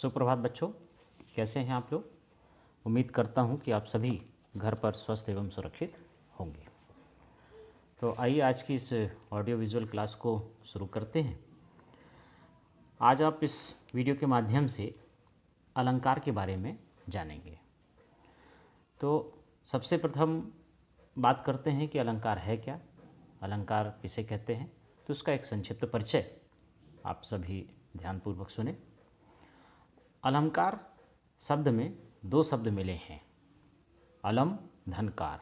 सुप्रभात बच्चों, कैसे हैं आप लोग। उम्मीद करता हूं कि आप सभी घर पर स्वस्थ एवं सुरक्षित होंगे। तो आइए आज की इस ऑडियो विजुअल क्लास को शुरू करते हैं। आज आप इस वीडियो के माध्यम से अलंकार के बारे में जानेंगे। तो सबसे प्रथम बात करते हैं कि अलंकार है क्या, अलंकार किसे कहते हैं। तो उसका एक संक्षिप्त परिचय आप सभी ध्यानपूर्वक सुने। अलंकार शब्द में दो शब्द मिले हैं, अलम धनकार।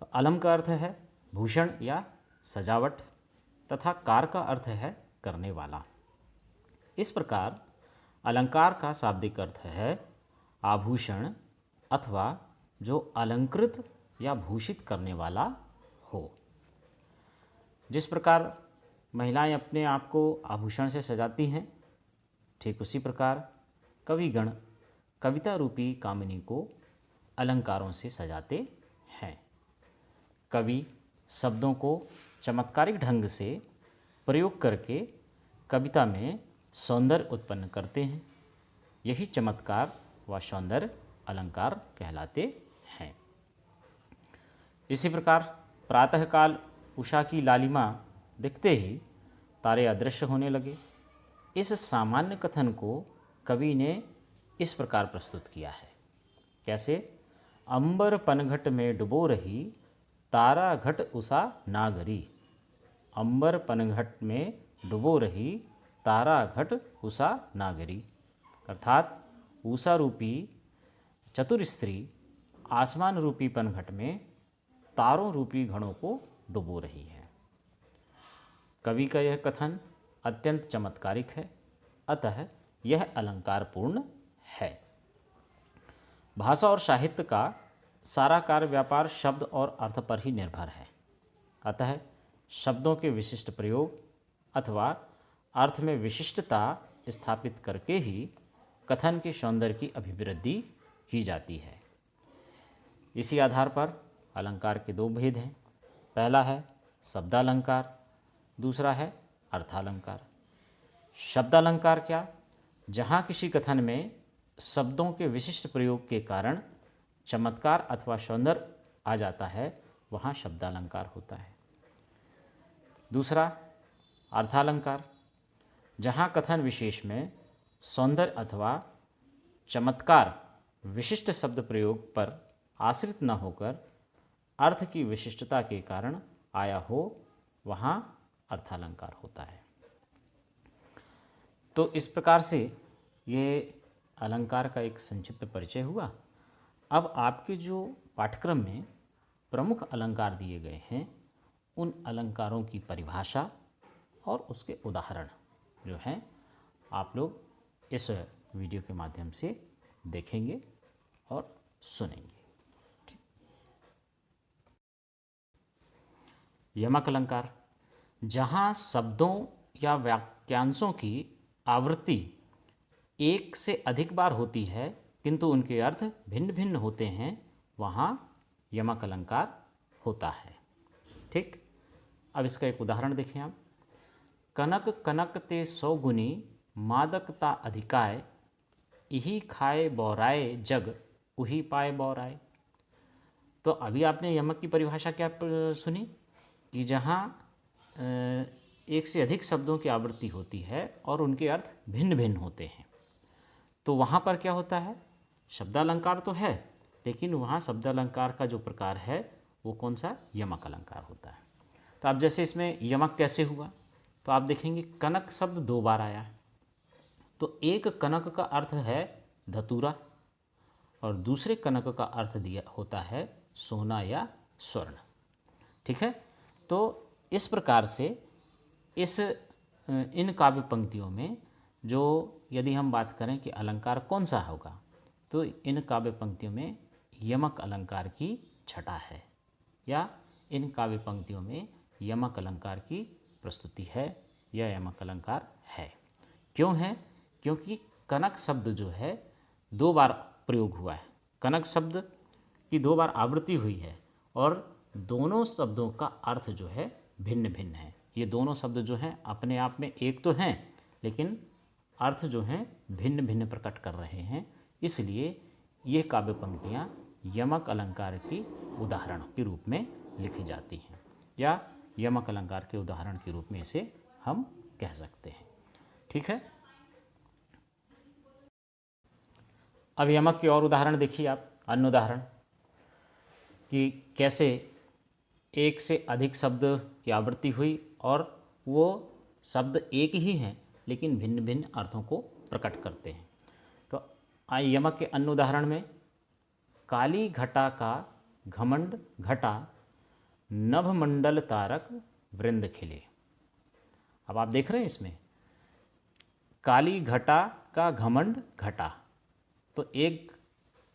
तो अलम का अर्थ है भूषण या सजावट तथा कार का अर्थ है करने वाला। इस प्रकार अलंकार का शाब्दिक अर्थ है आभूषण अथवा जो अलंकृत या भूषित करने वाला हो। जिस प्रकार महिलाएं अपने आप को आभूषण से सजाती हैं, ठीक उसी प्रकार कविगण कविता रूपी कामिनी को अलंकारों से सजाते हैं। कवि शब्दों को चमत्कारिक ढंग से प्रयोग करके कविता में सौंदर्य उत्पन्न करते हैं। यही चमत्कार व सौंदर्य अलंकार कहलाते हैं। इसी प्रकार प्रातःकाल उषा की लालिमा दिखते ही तारे अदृश्य होने लगे। इस सामान्य कथन को कवि ने इस प्रकार प्रस्तुत किया है। कैसे? अंबर पनघट में डुबो रही तारा घट उषा नागरी। अंबर पनघट में डुबो रही तारा घट उषा नागरी। अर्थात उषा रूपी चतुर स्त्री आसमान रूपी पनघट में तारों रूपी घड़ों को डुबो रही है। कवि का यह कथन अत्यंत चमत्कारिक है, अतः यह अलंकारपूर्ण है। भाषा और साहित्य का सारा कार्य व्यापार शब्द और अर्थ पर ही निर्भर है। अतः शब्दों के विशिष्ट प्रयोग अथवा अर्थ में विशिष्टता स्थापित करके ही कथन के सौंदर्य की अभिवृद्धि की जाती है। इसी आधार पर अलंकार के दो भेद हैं। पहला है शब्दालंकार, दूसरा है अर्थालंकार। शब्दालंकार क्या? जहाँ किसी कथन में शब्दों के विशिष्ट प्रयोग के कारण चमत्कार अथवा सौंदर्य आ जाता है, वहाँ शब्दालंकार होता है। दूसरा अर्थालंकार, जहाँ कथन विशेष में सौंदर्य अथवा चमत्कार विशिष्ट शब्द प्रयोग पर आश्रित न होकर अर्थ की विशिष्टता के कारण आया हो, वहाँ अर्थालंकार होता है। तो इस प्रकार से ये अलंकार का एक संक्षिप्त परिचय हुआ। अब आपके जो पाठ्यक्रम में प्रमुख अलंकार दिए गए हैं, उन अलंकारों की परिभाषा और उसके उदाहरण जो हैं आप लोग इस वीडियो के माध्यम से देखेंगे और सुनेंगे। यमक अलंकार, जहाँ शब्दों या वाक्यांशों की आवृत्ति एक से अधिक बार होती है किंतु उनके अर्थ भिन्न भिन्न होते हैं, वहाँ यमक अलंकार होता है। ठीक, अब इसका एक उदाहरण देखें आप। कनक कनक ते 100 गुनी मादकता अधिकाय, इही खाए बौराए जग उही पाए बौराए। तो अभी आपने यमक की परिभाषा क्या सुनी कि जहाँ एक से अधिक शब्दों की आवृत्ति होती है और उनके अर्थ भिन्न भिन्न होते हैं, तो वहाँ पर क्या होता है? शब्दालंकार तो है, लेकिन वहाँ शब्दालंकार का जो प्रकार है वो कौन सा? यमक अलंकार होता है। तो आप जैसे इसमें यमक कैसे हुआ, तो आप देखेंगे कनक शब्द 2 बार आया है। तो एक कनक का अर्थ है धतूरा और दूसरे कनक का अर्थ दिया होता है सोना या स्वर्ण। ठीक है, तो इस प्रकार से इन काव्य पंक्तियों में जो यदि हम बात करें कि अलंकार कौन सा होगा, तो इन काव्य पंक्तियों में यमक अलंकार की छटा है या इन काव्य पंक्तियों में यमक अलंकार की प्रस्तुति है या यमक अलंकार है। क्यों है? क्योंकि कनक शब्द जो है 2 बार प्रयोग हुआ है। कनक शब्द की 2 बार आवृत्ति हुई है और दोनों शब्दों का अर्थ जो है भिन्न भिन्न है। ये दोनों शब्द जो हैं अपने आप में एक तो हैं, लेकिन अर्थ जो हैं भिन्न भिन्न प्रकट कर रहे हैं, इसलिए ये काव्य पंक्तियाँ यमक अलंकार की उदाहरण के रूप में लिखी जाती हैं, या यमक अलंकार के उदाहरण के रूप में इसे हम कह सकते हैं। ठीक है। अब यमक के और उदाहरण देखिए आप, अन्य उदाहरण कि कैसे एक से अधिक शब्द की आवृत्ति हुई और वो शब्द एक ही हैं लेकिन भिन्न भिन्न अर्थों को प्रकट करते हैं। तो यमक के अन्य उदाहरण में काली घटा का घमंड घटा, नभमंडल तारक वृंद खिले। अब आप देख रहे हैं इसमें काली घटा का घमंड घटा, तो एक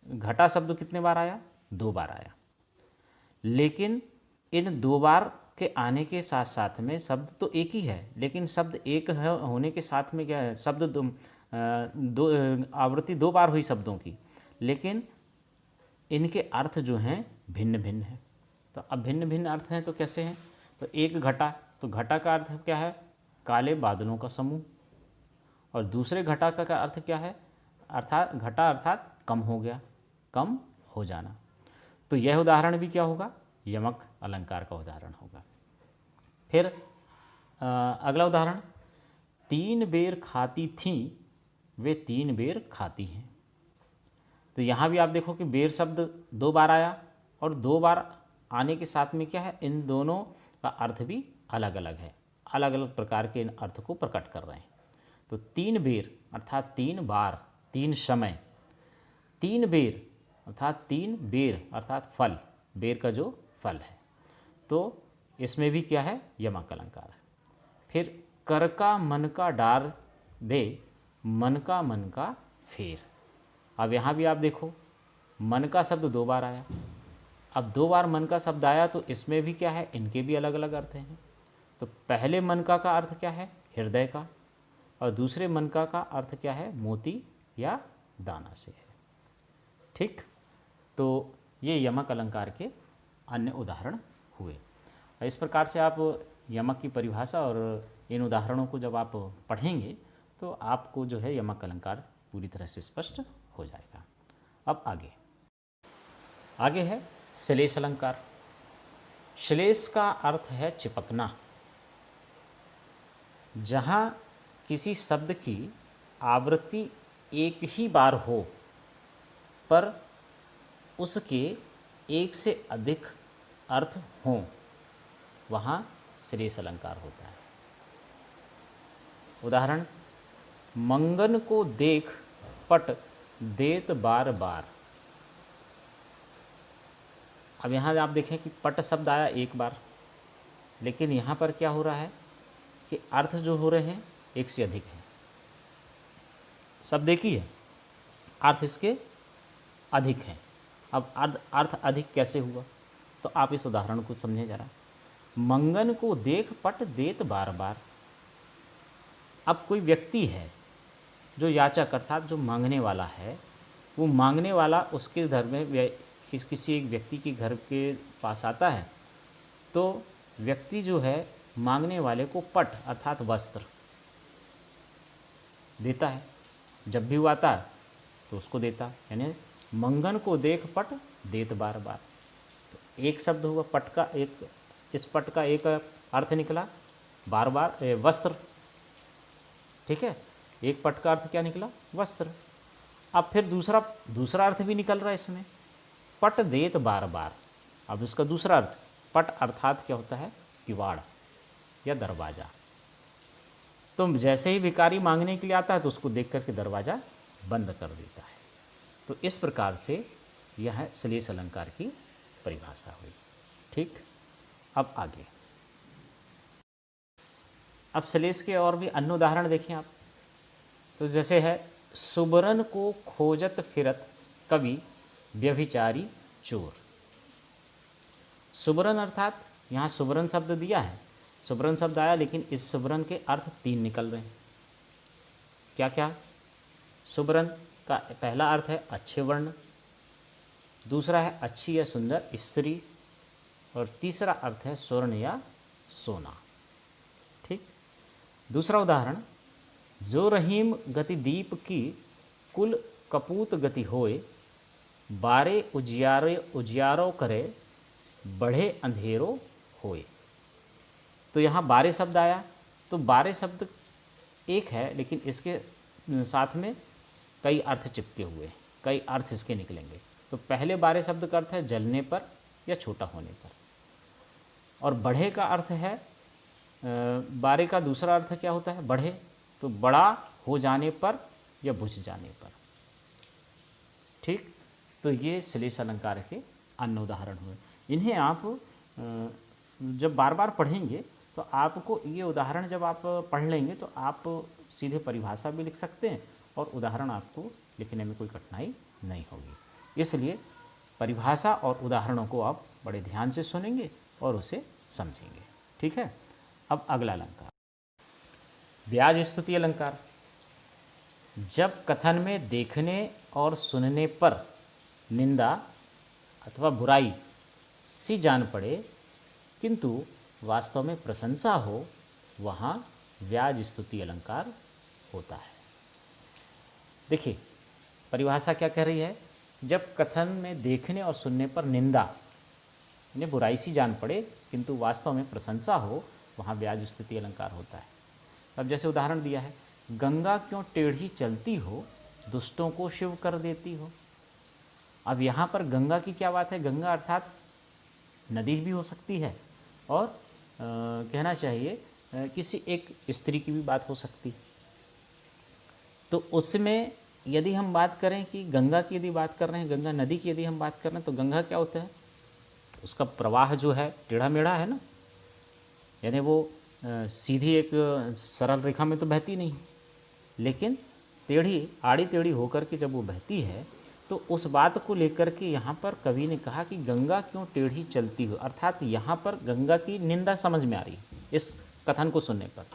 घटा शब्द कितने बार आया? 2 बार आया, लेकिन इन 2 बार के आने के साथ साथ में शब्द तो एक ही है, लेकिन शब्द एक है होने के साथ में क्या है, शब्द दो आवृत्ति 2 बार हुई शब्दों की, लेकिन इनके अर्थ जो हैं भिन्न भिन्न हैं। तो अब भिन्न भिन्न अर्थ हैं तो कैसे हैं? तो एक घटा, तो घटा का अर्थ क्या है? काले बादलों का समूह। और दूसरे घटा का अर्थ क्या है? अर्थात घटा अर्थात कम हो गया, कम हो जाना। तो यह उदाहरण भी क्या होगा? यमक अलंकार का उदाहरण होगा। फिर अगला उदाहरण, 3 बेर खाती थीं वे 3 बेर खाती हैं। तो यहाँ भी आप देखो कि बेर शब्द 2 बार आया और 2 बार आने के साथ में क्या है, इन दोनों का अर्थ भी अलग अलग है, अलग अलग प्रकार के इन अर्थ को प्रकट कर रहे हैं। तो 3 बेर अर्थात 3 बार, 3 समय, 3 बेर अर्थात 3 बेर अर्थात फल, बेर का जो फल है, तो इसमें भी क्या है? यमक अलंकार है। फिर कर का मन का डार दे, मन का फेर। अब यहाँ भी आप देखो मन का शब्द 2 बार आया, अब 2 बार मन का शब्द आया तो इसमें भी क्या है, इनके भी अलग अलग अर्थ हैं। तो पहले मन का अर्थ क्या है? हृदय का, और दूसरे मन का अर्थ क्या है? मोती या दाना से है। ठीक, तो ये यमक अलंकार के अन्य उदाहरण हुए। इस प्रकार से आप यमक की परिभाषा और इन उदाहरणों को जब आप पढ़ेंगे तो आपको जो है यमक अलंकार पूरी तरह से स्पष्ट हो जाएगा। अब आगे है श्लेष अलंकार। श्लेष का अर्थ है चिपकना। जहाँ किसी शब्द की आवृत्ति एक ही बार हो पर उसके एक से अधिक अर्थ हों, वहाँ श्लेष अलंकार होता है। उदाहरण, मंगन को देख पट देत बार बार। अब यहाँ आप देखें कि पट शब्द आया 1 बार, लेकिन यहाँ पर क्या हो रहा है कि अर्थ जो हो रहे हैं एक से अधिक हैं। शब्द एक ही है, अर्थ इसके अधिक हैं। अब अर्थ अधिक कैसे हुआ? तो आप इस उदाहरण को समझें जरा। मंगन को देख पट देत बार बार। अब कोई व्यक्ति है जो याचक अर्थात जो मांगने वाला है, वो मांगने वाला उसके घर में किसी एक व्यक्ति के घर के पास आता है, तो व्यक्ति जो है मांगने वाले को पट अर्थात वस्त्र देता है। जब भी वो आता है तो उसको देता, यानी मंगन को देख पट देत बार बार। तो एक शब्द हुआ पट का, एक इस पट का एक अर्थ निकला बार बार वस्त्र। ठीक है, एक पट का अर्थ क्या निकला? वस्त्र। अब फिर दूसरा अर्थ भी निकल रहा है इसमें, पट देत बार बार। अब उसका दूसरा अर्थ, पट अर्थात क्या होता है? किवाड़ या दरवाज़ा। तो जैसे ही भिखारी मांगने के लिए आता है तो उसको देख करके दरवाज़ा बंद कर देता है। तो इस प्रकार से यह श्लेष अलंकार की परिभाषा हुई। ठीक, अब आगे, अब श्लेष के और भी अन्य उदाहरण देखें आप। तो जैसे है, सुबरन को खोजत फिरत कवि व्यभिचारी चोर। सुबरन अर्थात यहाँ सुबरन शब्द दिया है, सुबरन शब्द आया, लेकिन इस सुबरन के अर्थ 3 निकल रहे हैं। क्या क्या? सुबरन का पहला अर्थ है अच्छे वर्ण, दूसरा है अच्छी या सुंदर स्त्री, और तीसरा अर्थ है स्वर्ण या सोना। ठीक, दूसरा उदाहरण, जो रहीम गति दीप की कुल कपूत गति होए, बारे उजियारो करे, बढ़े अंधेरो होए। तो यहाँ बारे शब्द आया, तो बारे शब्द एक है लेकिन इसके साथ में कई अर्थ चिपके हुए हैं, कई अर्थ इसके निकलेंगे। तो पहले बारे शब्द का अर्थ है जलने पर या छोटा होने पर, और बढ़े का अर्थ है बारे का दूसरा अर्थ क्या होता है बढ़े, तो बड़ा हो जाने पर या बुझ जाने पर। ठीक, तो ये श्लेष अलंकार के अन्य उदाहरण हुए। इन्हें आप जब बार बार पढ़ेंगे तो आपको ये उदाहरण जब आप पढ़ लेंगे तो आप सीधे परिभाषा भी लिख सकते हैं और उदाहरण आपको लिखने में कोई कठिनाई नहीं होगी। इसलिए परिभाषा और उदाहरणों को आप बड़े ध्यान से सुनेंगे और उसे समझेंगे। ठीक है, अब अगला अलंकार, ब्याज स्तुति अलंकार। जब कथन में देखने और सुनने पर निंदा अथवा बुराई सी जान पड़े किंतु वास्तव में प्रशंसा हो, वहाँ ब्याज स्तुति अलंकार होता है। देखिए परिभाषा क्या कह रही है, जब कथन में देखने और सुनने पर निंदा यानी बुराई सी जान पड़े किंतु वास्तव में प्रशंसा हो, वहाँ ब्याज स्तुति अलंकार होता है। अब जैसे उदाहरण दिया है, गंगा क्यों टेढ़ी चलती हो, दुष्टों को शिव कर देती हो। अब यहाँ पर गंगा की क्या बात है, गंगा अर्थात नदी भी हो सकती है और कहना चाहिए किसी एक स्त्री की भी बात हो सकती है। तो उसमें यदि हम बात करें कि गंगा की यदि बात कर रहे हैं, गंगा नदी की यदि हम बात कर रहे हैं, तो गंगा क्या होता है, उसका प्रवाह जो है टेढ़ा मेढ़ा है ना, यानी वो सीधी एक सरल रेखा में तो बहती नहीं, लेकिन टेढ़ी आड़ी टेढ़ी होकर के जब वो बहती है तो उस बात को लेकर के यहाँ पर कवि ने कहा कि गंगा क्यों टेढ़ी चलती हो, अर्थात यहाँ पर गंगा की निंदा समझ में आ रही है इस कथन को सुनने पर।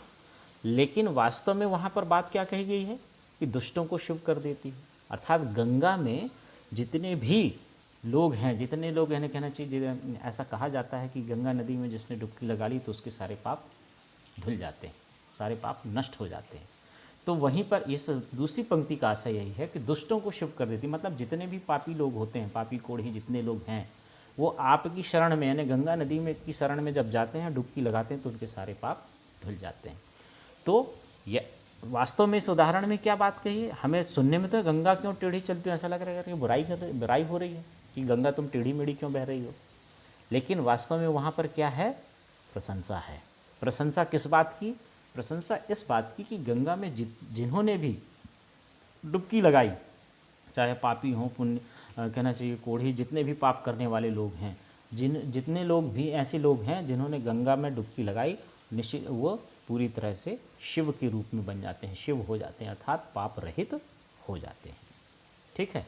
लेकिन वास्तव में वहाँ पर बात क्या कही गई है कि दुष्टों को शिव कर देती है, अर्थात गंगा में जितने भी लोग हैं, जितने लोग हैं, कहना चाहिए ऐसा कहा जाता है कि गंगा नदी में जिसने डुबकी लगा ली तो उसके सारे पाप धुल जाते हैं, सारे पाप नष्ट हो जाते हैं। तो वहीं पर इस दूसरी पंक्ति का आशय यही है कि दुष्टों को शिव कर देती, मतलब जितने भी पापी लोग होते हैं, पापी कोढ़ी जितने लोग हैं, वो आपकी शरण में यानी गंगा नदी में की शरण में जब जाते हैं, डुबकी लगाते हैं तो उनके सारे पाप धुल जाते हैं। तो ये वास्तव में इस उदाहरण में क्या बात कही है, हमें सुनने में तो गंगा क्यों टेढ़ी चलती हो ऐसा लग रहा है कि बुराई हो रही है कि गंगा तुम टेढ़ी मेढ़ी क्यों बह रही हो, लेकिन वास्तव में वहाँ पर क्या है, प्रशंसा है। प्रशंसा किस बात की, प्रशंसा इस बात की कि गंगा में जिन्होंने भी डुबकी लगाई, चाहे पापी हों, पुण्य कहना चाहिए कोढ़ी, जितने भी पाप करने वाले लोग हैं, जितने लोग भी ऐसे लोग हैं जिन्होंने गंगा में डुबकी लगाई, निश्चित वो पूरी तरह से शिव के रूप में बन जाते हैं, शिव हो जाते हैं, अर्थात पाप रहित हो जाते हैं। ठीक है,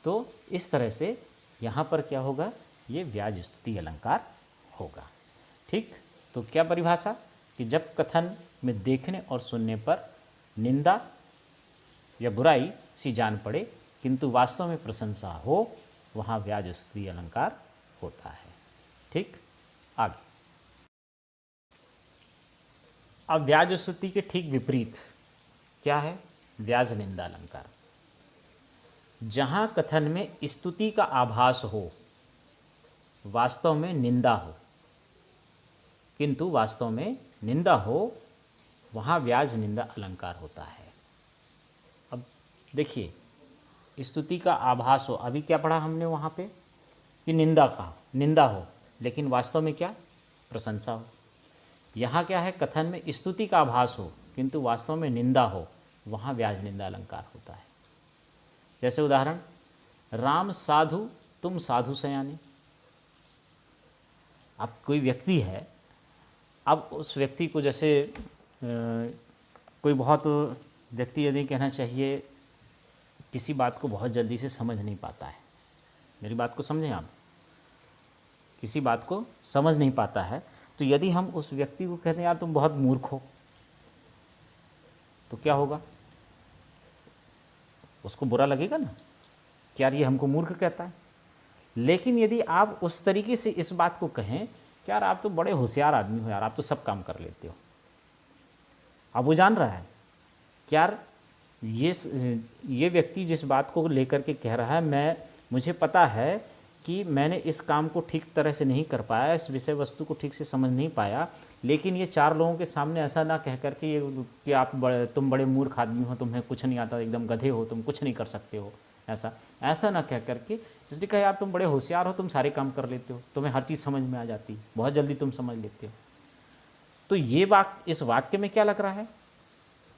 तो इस तरह से यहाँ पर क्या होगा, ये ब्याज स्तुति अलंकार होगा। ठीक, तो क्या परिभाषा कि जब कथन में देखने और सुनने पर निंदा या बुराई सी जान पड़े किंतु वास्तव में प्रशंसा हो, वहाँ ब्याज स्तुति अलंकार होता है। ठीक, आगे अब ब्याज स्तुति के ठीक विपरीत क्या है, ब्याज निंदा अलंकार। जहाँ कथन में स्तुति का आभास हो, वास्तव में निंदा हो, किंतु वास्तव में निंदा हो, वहाँ ब्याज निंदा अलंकार होता है। अब देखिए, स्तुति का आभास हो, अभी क्या पढ़ा हमने वहाँ पे कि निंदा हो, लेकिन वास्तव में क्या, प्रशंसा हो। यहाँ क्या है, कथन में स्तुति का आभास हो किंतु वास्तव में निंदा हो, वहाँ ब्याज निंदा अलंकार होता है। जैसे उदाहरण, राम साधु तुम साधु सयाने। अब कोई व्यक्ति है, अब उस व्यक्ति को जैसे कोई बहुत व्यक्ति यदि कहना चाहिए किसी बात को बहुत जल्दी से समझ नहीं पाता है, मेरी बात को समझें आप, किसी बात को समझ नहीं पाता है, तो यदि हम उस व्यक्ति को कहते हैं यार तुम बहुत मूर्ख हो, तो क्या होगा, उसको बुरा लगेगा ना कि यार ये हमको मूर्ख कहता है। लेकिन यदि आप उस तरीके से इस बात को कहें कि यार आप तो बड़े होशियार आदमी हो, यार आप तो सब काम कर लेते हो, अब वो जान रहा है यार ये व्यक्ति जिस बात को लेकर के कह रहा है, मुझे पता है कि मैंने इस काम को ठीक तरह से नहीं कर पाया, इस विषय वस्तु को ठीक से समझ नहीं पाया, लेकिन ये 4 लोगों के सामने ऐसा ना कह कर के कि तुम बड़े मूर्ख आदमी हो, तुम्हें कुछ नहीं आता, एकदम गधे हो, तुम कुछ नहीं कर सकते हो, ऐसा ना कह कर के इसलिए कहा यार तुम बड़े होशियार हो, तुम सारे काम कर लेते हो, तुम्हें हर चीज़ समझ में आ जाती, बहुत जल्दी तुम समझ लेते हो। तो ये इस वाक्य में क्या लग रहा है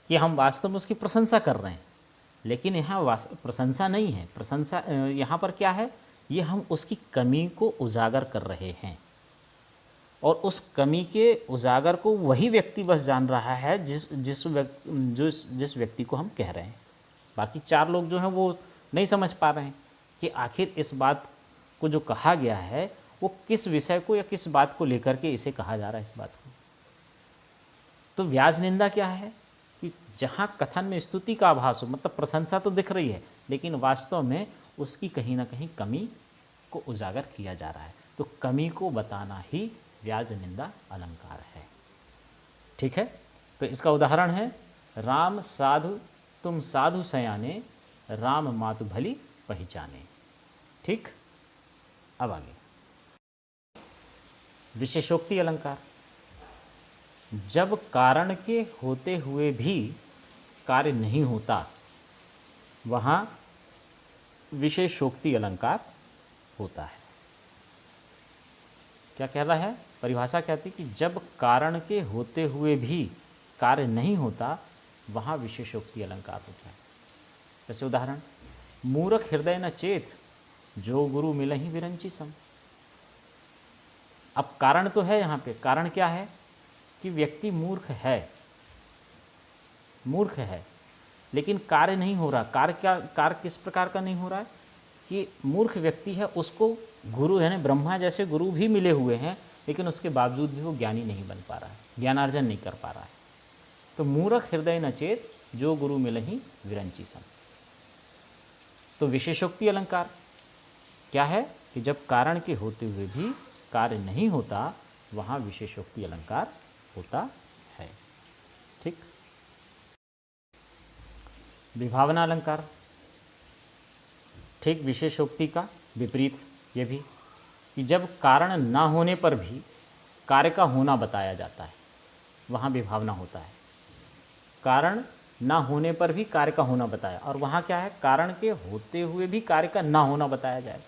कि हम वास्तव में उसकी प्रशंसा कर रहे हैं, लेकिन यहाँ प्रशंसा नहीं है। प्रशंसा यहाँ पर क्या है, ये हम उसकी कमी को उजागर कर रहे हैं, और उस कमी के उजागर को वही व्यक्ति बस जान रहा है जिस व्यक्ति को हम कह रहे हैं। बाकी 4 लोग जो हैं वो नहीं समझ पा रहे हैं कि आखिर इस बात को जो कहा गया है वो किस विषय को या किस बात को लेकर के इसे कहा जा रहा है, इस बात को। तो व्याज निंदा क्या है कि जहाँ कथन में स्तुति का आभास हो, मतलब प्रशंसा तो दिख रही है, लेकिन वास्तव में उसकी कहीं ना कहीं कमी को उजागर किया जा रहा है। तो कमी को बताना ही व्याज निंदा अलंकार है। ठीक है, तो इसका उदाहरण है, राम साधु तुम साधु सयाने, राम मातु भली पहचाने। ठीक, अब आगे विशेषोक्ति अलंकार। जब कारण के होते हुए भी कार्य नहीं होता, वहाँ विशेषोक्ति अलंकार होता है। क्या कह रहा है, परिभाषा कहती है कि जब कारण के होते हुए भी कार्य नहीं होता, वहाँ विशेषोक्ति अलंकार होता है। जैसे उदाहरण, मूर्ख हृदय न चेत, जो गुरु मिलहि विरंची सम। अब कारण तो है, यहाँ पे कारण क्या है कि व्यक्ति मूर्ख है, लेकिन कार्य नहीं हो रहा। कार्य किस प्रकार का नहीं हो रहा है कि मूर्ख व्यक्ति है, उसको गुरु यानी ब्रह्मा जैसे गुरु भी मिले हुए हैं, लेकिन उसके बावजूद भी वो ज्ञानी नहीं बन पा रहा है, ज्ञानार्जन नहीं कर पा रहा है। तो मूर्ख हृदय न चेत, जो गुरु मिलहि विरंची सम। तो विशेषोक्ति अलंकार क्या है कि जब कारण के होते हुए भी कार्य नहीं होता, वहाँ विशेषोक्ति अलंकार होता है। ठीक, विभावना अलंकार। ठीक, विशेषोक्ति का विपरीत ये भी कि जब कारण ना होने पर भी कार्य का होना बताया जाता है, वहाँ विभावना होता है। कारण ना होने पर भी कार्य का होना बताया, और वहाँ क्या है, कारण के होते हुए भी कार्य का ना होना बताया जाए।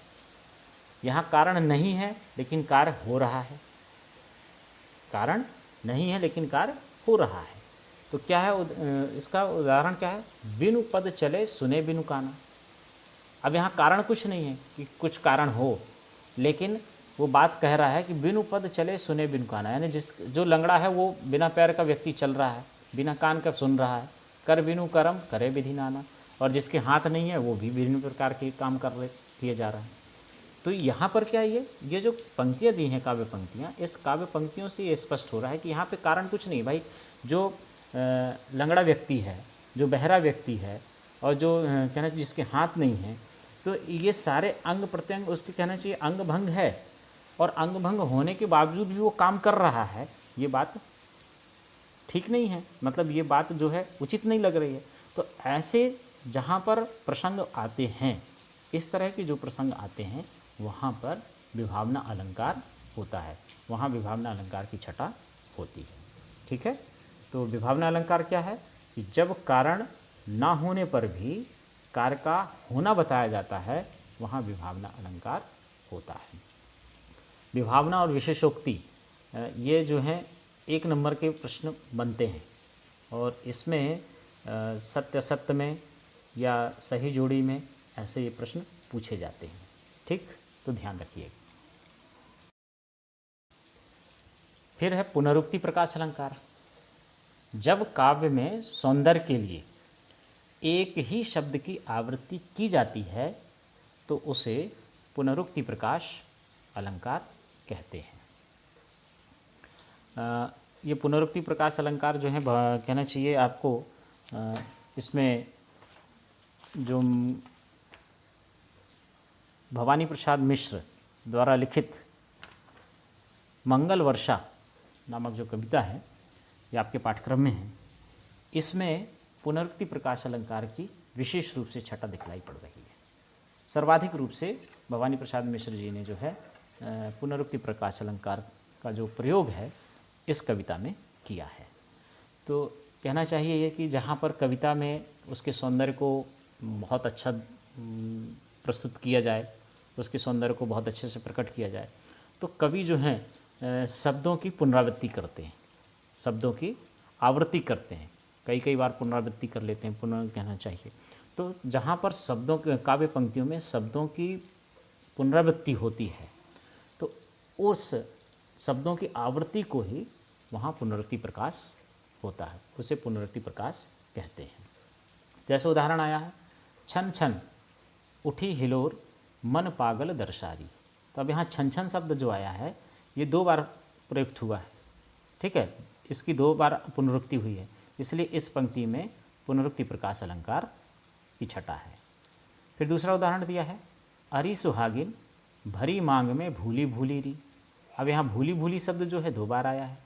यहाँ कारण नहीं है लेकिन कार्य हो रहा है, कारण नहीं है लेकिन कार्य हो रहा है। तो क्या है, इसका उदाहरण क्या है, बिनु पद चले सुने बिनु काना। अब यहाँ कारण कुछ नहीं है कि कुछ कारण हो, लेकिन वो बात कह रहा है कि बिनु पद चले सुने बिनु काना, यानी जो लंगड़ा है वो बिना पैर का व्यक्ति चल रहा है, बिना कान का सुन रहा है। कर बिनु कर्म करे विधि नाना, और जिसके हाथ नहीं है वो भी विभिन्न प्रकार के काम किए जा रहे हैं। तो यहाँ पर क्या है, ये जो पंक्तियाँ दी हैं काव्य पंक्तियाँ, इस काव्य पंक्तियों से ये स्पष्ट हो रहा है कि यहाँ पे कारण कुछ नहीं। भाई जो लंगड़ा व्यक्ति है, जो बहरा व्यक्ति है, और जो कहना चाहिए जिसके हाथ नहीं है, तो ये सारे अंग प्रत्यंग उसके कहना चाहिए अंग भंग है, और अंग भंग होने के बावजूद भी वो काम कर रहा है। ये बात ठीक नहीं है, मतलब ये बात जो है उचित नहीं लग रही है। तो ऐसे जहाँ पर प्रसंग आते हैं, इस तरह के जो प्रसंग आते हैं, वहाँ पर विभावना अलंकार होता है, वहाँ विभावना अलंकार की छटा होती है। ठीक है, तो विभावना अलंकार क्या है कि जब कारण ना होने पर भी कार्य का होना बताया जाता है, वहाँ विभावना अलंकार होता है। विभावना और विशेषोक्ति ये जो हैं 1 नंबर के प्रश्न बनते हैं, और इसमें सत्य असत्य में या सही जोड़ी में ऐसे ये प्रश्न पूछे जाते हैं। ठीक, तो ध्यान रखिए। फिर है पुनरुक्ति प्रकाश अलंकार। जब काव्य में सौंदर्य के लिए एक ही शब्द की आवृत्ति की जाती है, तो उसे पुनरुक्ति प्रकाश अलंकार कहते हैं। ये पुनरुक्ति प्रकाश अलंकार जो है कहना चाहिए आपको, इसमें जो भवानी प्रसाद मिश्र द्वारा लिखित मंगल वर्षा नामक जो कविता है, ये आपके पाठ्यक्रम में है। इसमें पुनरुक्ति प्रकाश अलंकार की विशेष रूप से छटा दिखलाई पड़ रही है। सर्वाधिक रूप से भवानी प्रसाद मिश्र जी ने जो है पुनरुक्ति प्रकाश अलंकार का जो प्रयोग है इस कविता में किया है। तो कहना चाहिए ये कि जहाँ पर कविता में उसके सौंदर्य को बहुत अच्छा प्रस्तुत किया जाए, उसके सौंदर्य को बहुत अच्छे से प्रकट किया जाए, तो कवि जो हैं शब्दों की पुनरावृत्ति करते हैं, शब्दों की आवृत्ति करते हैं, कई बार पुनरावृत्ति कर लेते हैं, पुनः कहना चाहिए। तो जहाँ पर शब्दों के काव्य पंक्तियों में शब्दों की पुनरावृत्ति होती है तो उस शब्दों की आवृत्ति को ही वहाँ पुनरुक्ति प्रकाश होता है, उसे पुनरुक्ति प्रकाश कहते हैं। जैसे उदाहरण आया है, छन छन उठी हिलोर मन पागल दर्शारी। तो अब यहाँ छन छन शब्द जो आया है ये 2 बार प्रयुक्त हुआ है, ठीक है, इसकी 2 बार पुनरुक्ति हुई है, इसलिए इस पंक्ति में पुनरुक्ति प्रकाश अलंकार की छटा है। फिर दूसरा उदाहरण दिया है, अरी सुहागिन भरी मांग में भूली भूली री। अब यहाँ भूली भूली शब्द जो है 2 बार आया है,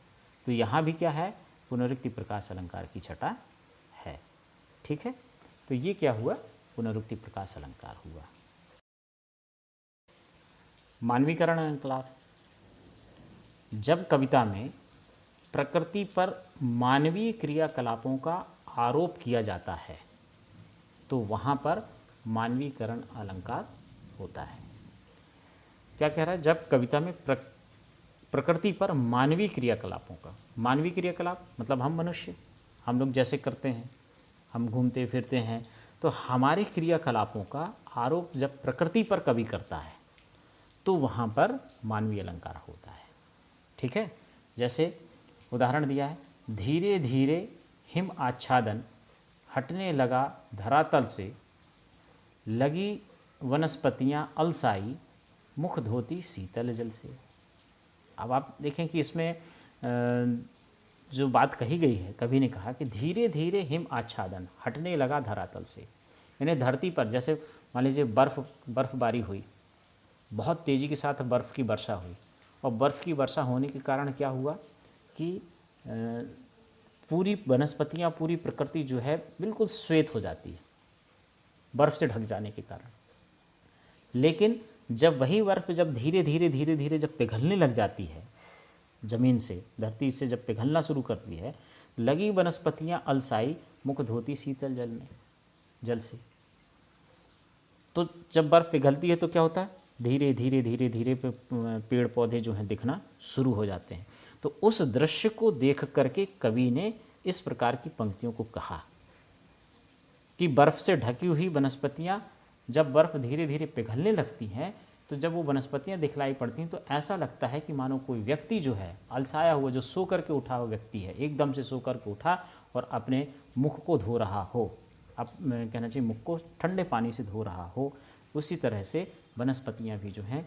तो यहाँ भी क्या है, पुनरुक्ति प्रकाश अलंकार की छटा है, ठीक है। तो ये क्या हुआ, पुनरुक्ति प्रकाश अलंकार हुआ। मानवीकरण अलंकार, जब कविता में प्रकृति पर मानवीय क्रियाकलापों का आरोप किया जाता है तो वहाँ पर मानवीकरण अलंकार होता है। क्या कह रहा है, जब कविता में प्रकृति पर मानवीय क्रियाकलापों का, मानवीय क्रियाकलाप मतलब हम मनुष्य, हम लोग जैसे करते हैं, हम घूमते फिरते हैं, तो हमारे क्रियाकलापों का आरोप जब प्रकृति पर कवि करता है तो वहाँ पर मानवीय अलंकार होता है, ठीक है। जैसे उदाहरण दिया है, धीरे धीरे हिम आच्छादन हटने लगा धरातल से, लगी वनस्पतियाँ अलसाई मुख धोती शीतल जल से। अब आप देखें कि इसमें जो बात कही गई है, कवि ने कहा कि धीरे धीरे हिम आच्छादन हटने लगा धरातल से, यानी धरती पर जैसे मान लीजिए बर्फबारी हुई, बहुत तेज़ी के साथ बर्फ़ की वर्षा हुई, और बर्फ़ की वर्षा होने के कारण क्या हुआ कि पूरी वनस्पतियाँ, पूरी प्रकृति जो है बिल्कुल श्वेत हो जाती है बर्फ़ से ढक जाने के कारण। लेकिन जब वही बर्फ़ जब धीरे धीरे जब पिघलने लग जाती है, ज़मीन से, धरती से जब पिघलना शुरू करती है, लगी वनस्पतियाँ अलसाई मुख धोती शीतल जल से। तो जब बर्फ़ पिघलती है तो क्या होता है, धीरे धीरे पेड़ पौधे जो हैं दिखना शुरू हो जाते हैं। तो उस दृश्य को देख करके कवि ने इस प्रकार की पंक्तियों को कहा कि बर्फ़ से ढकी हुई वनस्पतियाँ जब बर्फ़ धीरे धीरे पिघलने लगती हैं तो जब वो वनस्पतियाँ दिखलाई पड़ती हैं तो ऐसा लगता है कि मानो कोई व्यक्ति जो है अलसाया हुआ, जो सो करके उठा हुआ व्यक्ति है, एकदम से सो करके उठा और अपने मुख को धो रहा हो, अब कहना चाहिए मुख को ठंडे पानी से धो रहा हो। उसी तरह से वनस्पतियाँ भी जो हैं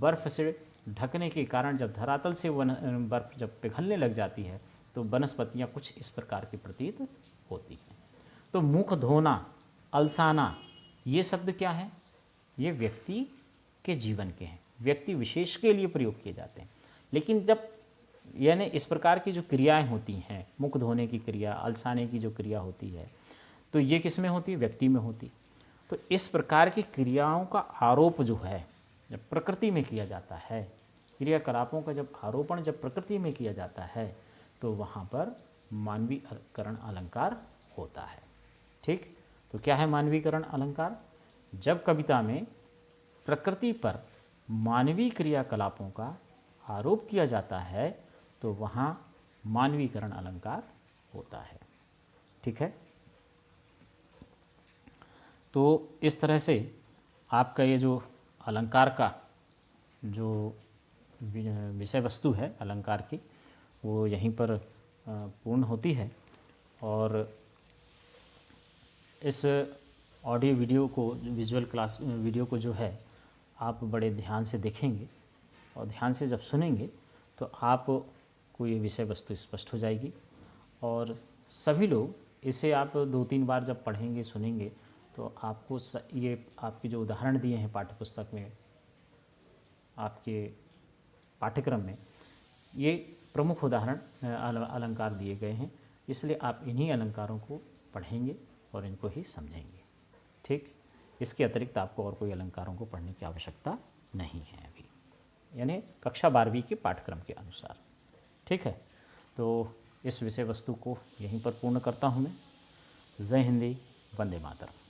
बर्फ़ से ढकने के कारण जब धरातल से बर्फ़ जब पिघलने लग जाती है तो वनस्पतियाँ कुछ इस प्रकार की प्रतीत होती हैं। तो मुख धोना, अलसाना, ये शब्द क्या है, ये व्यक्ति के जीवन के हैं, व्यक्ति विशेष के लिए प्रयोग किए जाते हैं। लेकिन जब यानी इस प्रकार की जो क्रियाएं होती हैं, मुख धोने की क्रिया, अलसाने की जो क्रिया होती है, तो ये किस में होती है, व्यक्ति में होती। तो इस प्रकार की क्रियाओं का आरोप जो है जब प्रकृति में किया जाता है, क्रियाकलापों का जब आरोपण जब प्रकृति में किया जाता है तो वहाँ पर मानवीकरण अलंकार होता है, ठीक। तो क्या है मानवीकरण अलंकार, जब कविता में प्रकृति पर मानवीय क्रियाकलापों का आरोप किया जाता है तो वहाँ मानवीकरण अलंकार होता है, ठीक है। तो इस तरह से आपका ये जो अलंकार का जो विषय वस्तु है अलंकार की वो यहीं पर पूर्ण होती है। और इस ऑडियो वीडियो को, विजुअल क्लास वीडियो को जो है आप बड़े ध्यान से देखेंगे और ध्यान से जब सुनेंगे तो आपको ये विषय वस्तु स्पष्ट हो जाएगी। और सभी लोग इसे आप 2-3 बार जब पढ़ेंगे, सुनेंगे तो आपको ये आपके जो उदाहरण दिए हैं पाठ्यपुस्तक में, आपके पाठ्यक्रम में, ये प्रमुख उदाहरण अलंकार दिए गए हैं, इसलिए आप इन्हीं अलंकारों को पढ़ेंगे और इनको ही समझेंगे। ठीक, इसके अतिरिक्त आपको और कोई अलंकारों को पढ़ने की आवश्यकता नहीं है अभी, यानी कक्षा 12वीं के पाठ्यक्रम के अनुसार। ठीक है, तो इस विषय वस्तु को यहीं पर पूर्ण करता हूँ मैं। जय हिंदी, वंदे मातरम।